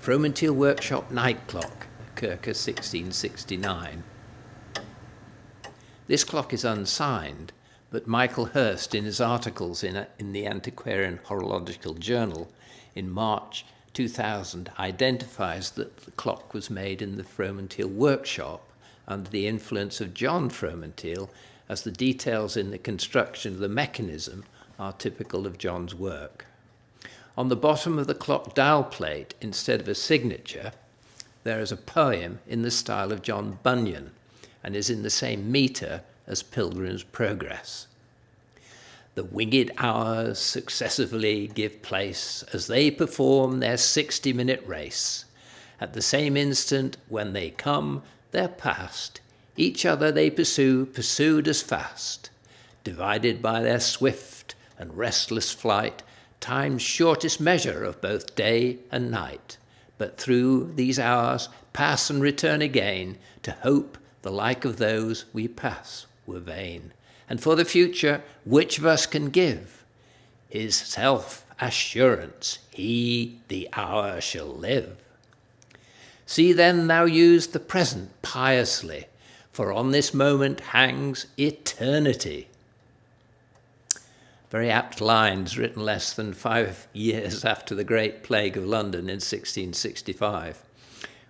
Fromanteel Workshop Night Clock, Circa 1669. This clock is unsigned, but Michael Hurst, in his articles in the Antiquarian Horological Journal in March 2000, identifies that the clock was made in the Fromanteel workshop under the influence of John Fromanteel, as the details in the construction of the mechanism are typical of John's work. On the bottom of the clock dial plate, instead of a signature, there is a poem in the style of John Bunyan and is in the same metre as Pilgrim's Progress. The winged hours successively give place as they perform their 60-minute race. At the same instant when they come, they're past. Each other they pursue, pursued as fast. Divided by their swift and restless flight, time's shortest measure of both day and night. But through these hours pass and return again, to hope the like of those we pass were vain. And for the future, which of us can give his self-assurance, he the hour shall live? See then thou use the present piously, for on this moment hangs eternity. Very apt lines, written less than 5 years after the Great Plague of London in 1665.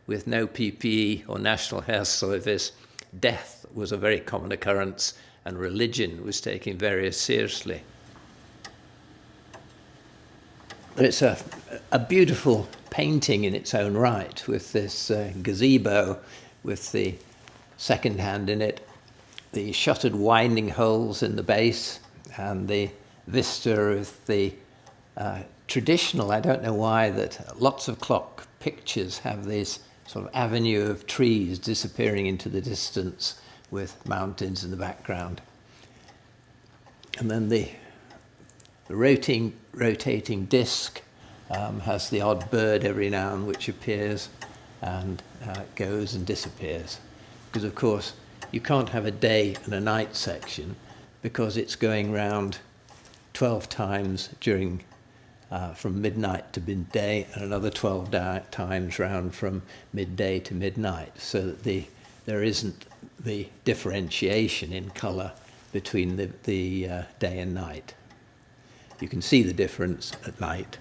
With no PPE or National Health Service, death was a very common occurrence, and religion was taken very seriously. It's a beautiful painting in its own right, with this gazebo with the second hand in it, the shuttered winding holes in the base, and the vista of the traditional, I don't know why, that lots of clock pictures have this sort of avenue of trees disappearing into the distance with mountains in the background. And then the rotating disc has the odd bird every now and which appears and goes and disappears. Because, of course, you can't have a day and a night section because it's going round 12 times during from midnight to midday, and another 12 times round from midday to midnight, so that there isn't the differentiation in colour between the day and night. You can see the difference at night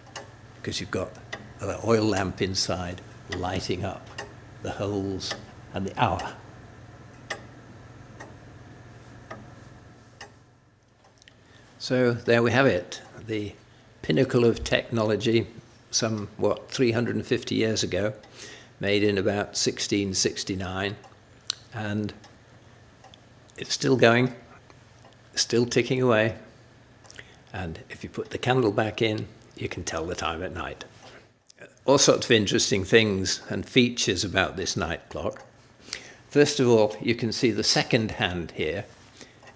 because you've got an oil lamp inside lighting up the holes and the hour. So there we have it, the pinnacle of technology, some, 350 years ago, made in about 1669, and it's still going, still ticking away, and if you put the candle back in, you can tell the time at night. All sorts of interesting things and features about this night clock. First of all, you can see the second hand here.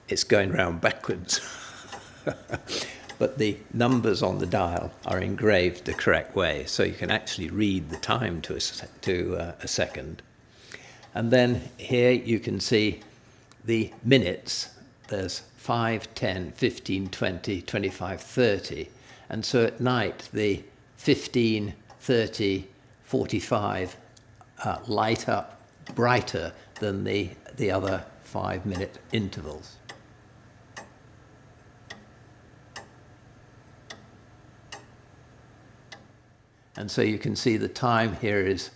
It's going round backwards. But the numbers on the dial are engraved the correct way, so you can actually read the time to a second. And then here you can see the minutes. There's 5, 10, 15, 20, 25, 30. And so at night, the 15, 30, 45 light up brighter than the other 5-minute intervals. And so you can see the time here is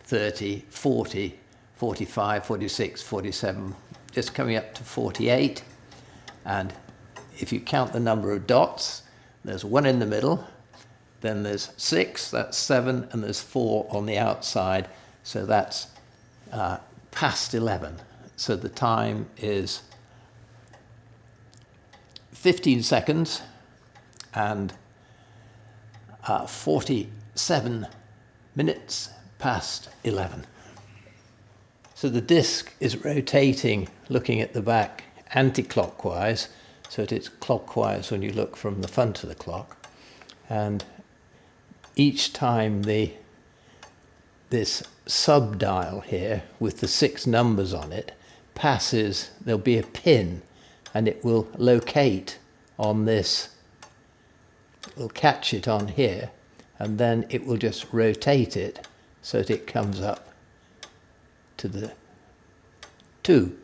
30, 40, 45, 46, 47, just coming up to 48. And if you count the number of dots, there's 1 in the middle, then there's 6, that's 7, and there's 4 on the outside, so that's past 11. So the time is 15 seconds and 47 minutes past 11. So the disc is rotating, looking at the back, anti-clockwise, so that it's clockwise when you look from the front of the clock. And each time this sub-dial here with the 6 numbers on it passes, there'll be a pin, and it will locate on this, will catch it on here, and then it will just rotate it so that it comes up to the 2.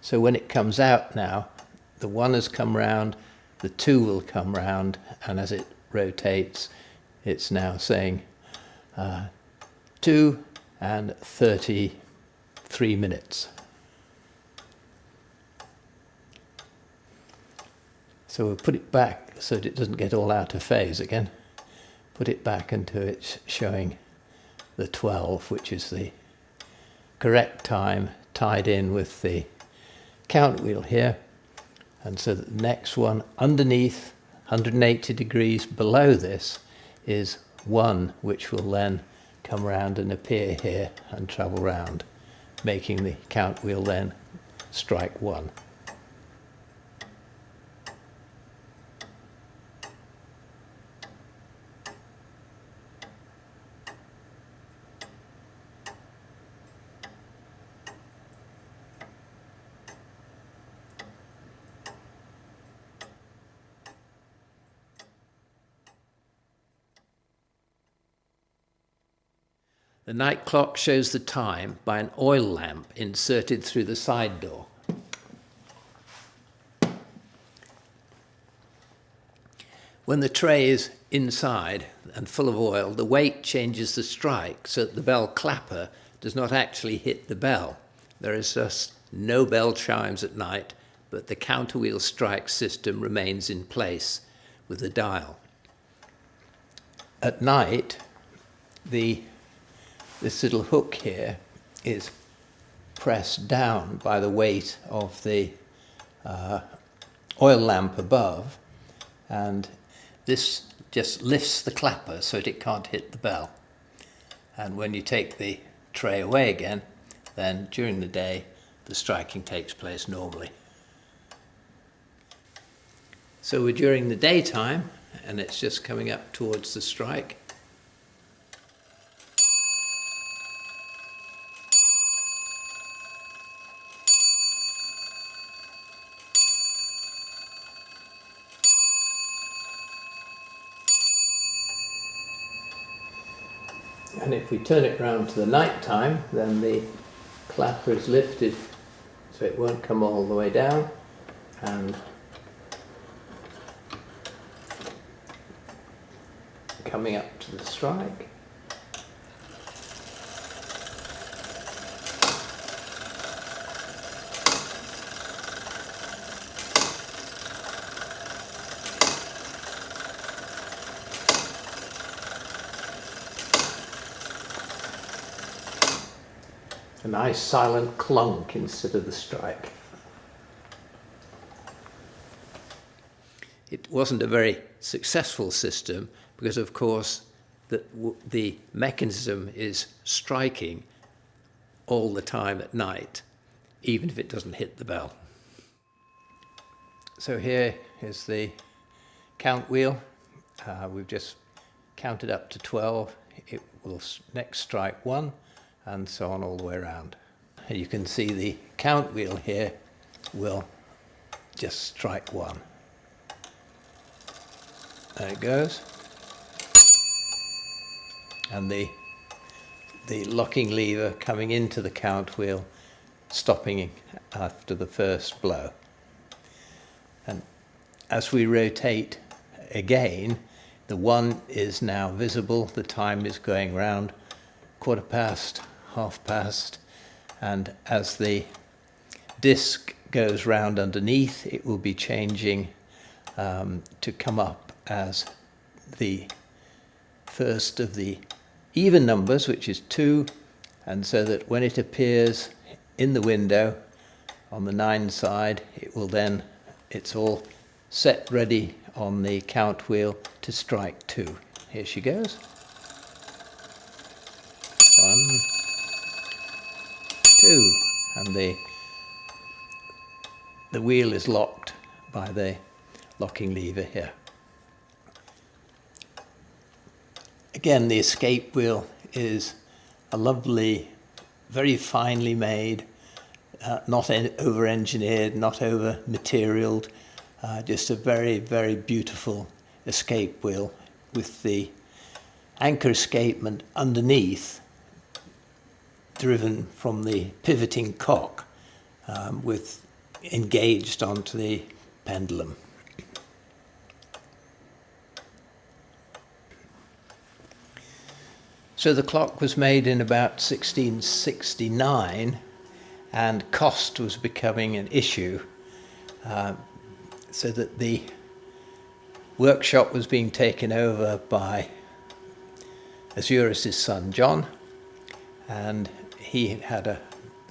So when it comes out now, the 1 has come round, the 2 will come round, and as it rotates, it's now saying 2 and 33 minutes. So we'll put it back so that it doesn't get all out of phase again. Put it back until it's showing the 12, which is the correct time tied in with the count wheel here. And so the next one underneath, 180 degrees below this, is 1, which will then come round and appear here and travel round, making the count wheel then strike 1. The night clock shows the time by an oil lamp inserted through the side door. When the tray is inside and full of oil, the weight changes the strike so that the bell clapper does not actually hit the bell. There is just no bell chimes at night, but the counterwheel strike system remains in place with the dial. At night, this little hook here is pressed down by the weight of the oil lamp above, and this just lifts the clapper so that it can't hit the bell. And when you take the tray away again, then during the day the striking takes place normally. So we're during the daytime and it's just coming up towards the strike. And if we turn it round to the night time, then the clapper is lifted so it won't come all the way down, and coming up to the strike. A nice silent clunk instead of the strike. It wasn't a very successful system because, of course, the mechanism is striking all the time at night, even if it doesn't hit the bell. So here is the count wheel. We've just counted up to 12. It will next strike 1. And so on all the way around. And you can see the count wheel here will just strike 1. There it goes. And the locking lever coming into the count wheel, stopping after the first blow. And as we rotate again, the 1 is now visible, the time is going round, 1/4 past, 1/2 past, and as the disc goes round underneath, it will be changing to come up as the first of the even numbers, which is 2, and so that when it appears in the window on the 9 side, it will then, it's all set ready on the count wheel to strike 2. Here she goes. 1, 2, and the wheel is locked by the locking lever here. Again, the escape wheel is a lovely, very finely made, not over-engineered, not over-materialed, just a very, very beautiful escape wheel with the anchor escapement underneath, driven from the pivoting cock, with engaged onto the pendulum. So the clock was made in about 1669, and cost was becoming an issue, so that the workshop was being taken over by Azuris's son John, and he had a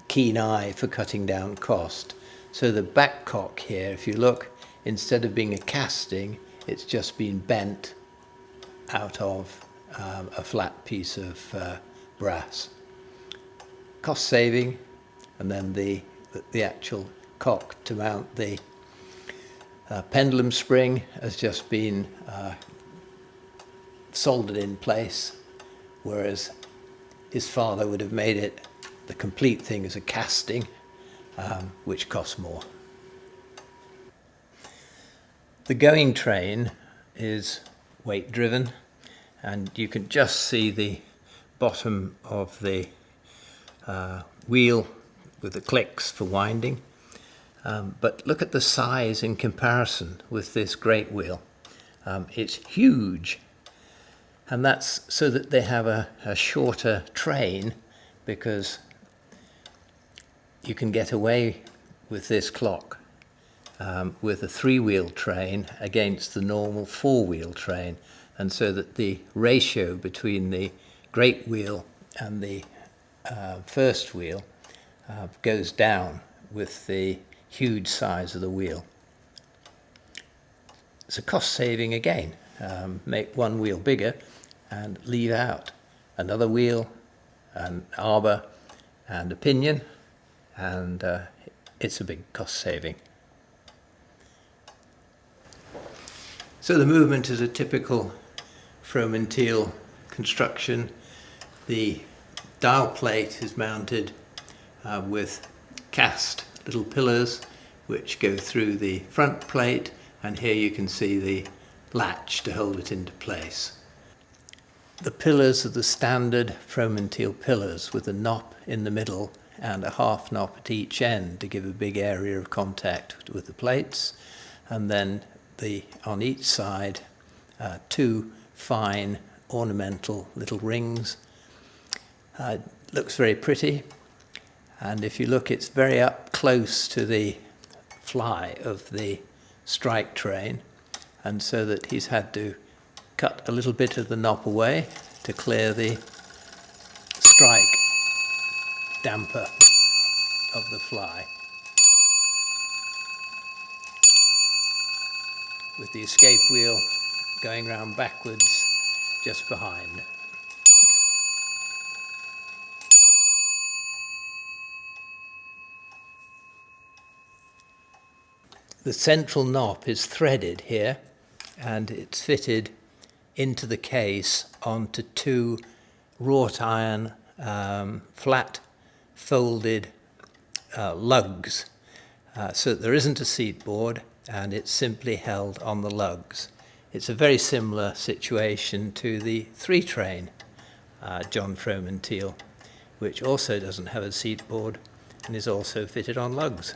keen eye for cutting down cost. So the back cock here, if you look, instead of being a casting, it's just been bent out of a flat piece of brass. Cost saving, and then the actual cock to mount the pendulum spring has just been soldered in place, whereas his father would have made it the complete thing as a casting, which costs more. The going train is weight driven, and you can just see the bottom of the wheel with the clicks for winding. But look at the size in comparison with this great wheel. It's huge, and that's so that they have a shorter train, because you can get away with this clock with a three-wheel train against the normal four-wheel train, and so that the ratio between the great wheel and the first wheel goes down with the huge size of the wheel. It's a cost saving again. Make one wheel bigger and leave out another wheel, an arbor and a pinion, and it's a big cost saving. So the movement is a typical Fromanteel construction. The dial plate is mounted with cast little pillars which go through the front plate, and here you can see the latch to hold it into place. The pillars are the standard Fromanteel pillars with a knop in the middle and a half knop at each end to give a big area of contact with the plates, and then on each side two fine ornamental little rings. Looks very pretty, and if you look, it's very up close to the fly of the strike train, and so that he's had to cut a little bit of the knop away to clear the strike damper of the fly, with the escape wheel going round backwards just behind. The central knop is threaded here, and it's fitted into the case onto two wrought iron flat folded lugs, so that there isn't a seat board, and it's simply held on the lugs. It's a very similar situation to the three-train John Fromanteel, which also doesn't have a seat board and is also fitted on lugs.